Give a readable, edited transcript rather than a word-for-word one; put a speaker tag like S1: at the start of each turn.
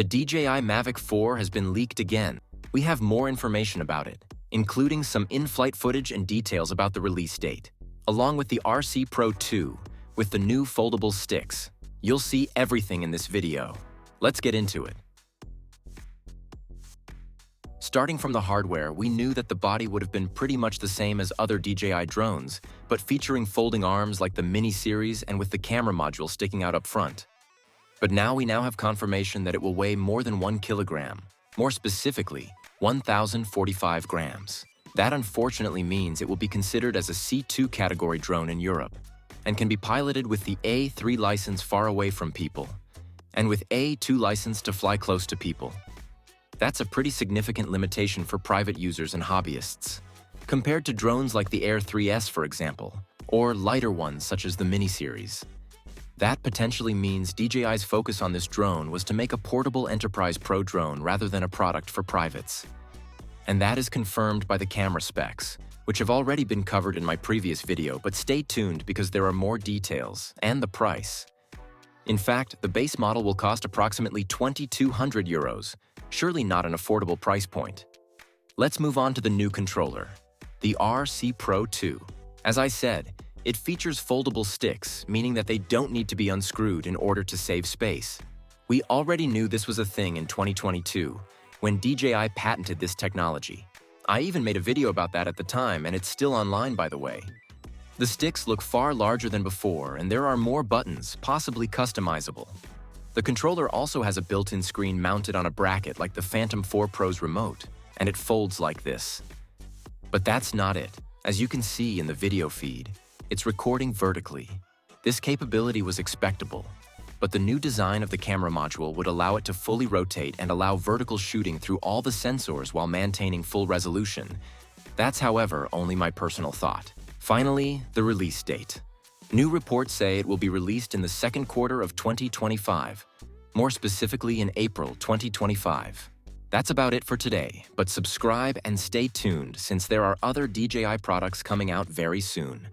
S1: The DJI Mavic 4 has been leaked again. We have more information about it, including some in-flight footage and details about the release date, along with the RC Pro 2 with the new foldable sticks. You'll see everything in this video. Let's get into it. Starting from the hardware, we knew that the body would have been pretty much the same as other DJI drones, but featuring folding arms like the Mini series and with the camera module sticking out up front. But now we have confirmation that it will weigh more than 1 kilogram, more specifically, 1,045 grams. That unfortunately means it will be considered as a C2 category drone in Europe, and can be piloted with the A3 license far away from people, and with A2 license to fly close to people. That's a pretty significant limitation for private users and hobbyists, compared to drones like the Air 3S, for example, or lighter ones such as the Mini series. That potentially means DJI's focus on this drone was to make a portable Enterprise Pro drone rather than a product for privates. And that is confirmed by the camera specs, which have already been covered in my previous video, but stay tuned because there are more details, and the price. In fact, the base model will cost approximately 2,200 euros, surely not an affordable price point. Let's move on to the new controller, the RC Pro 2. As I said, it features foldable sticks, meaning that they don't need to be unscrewed in order to save space. We already knew this was a thing in 2022, when DJI patented this technology. I even made a video about that at the time, and it's still online, by the way. The sticks look far larger than before, and there are more buttons, possibly customizable. The controller also has a built-in screen mounted on a bracket like the Phantom 4 Pro's remote, and it folds like this. But that's not it. As you can see in the video feed, it's recording vertically. This capability was expectable, but the new design of the camera module would allow it to fully rotate and allow vertical shooting through all the sensors while maintaining full resolution. That's, however, only my personal thought. Finally, the release date. New reports say it will be released in the second quarter of 2025, more specifically in April 2025. That's about it for today, but subscribe and stay tuned since there are other DJI products coming out very soon.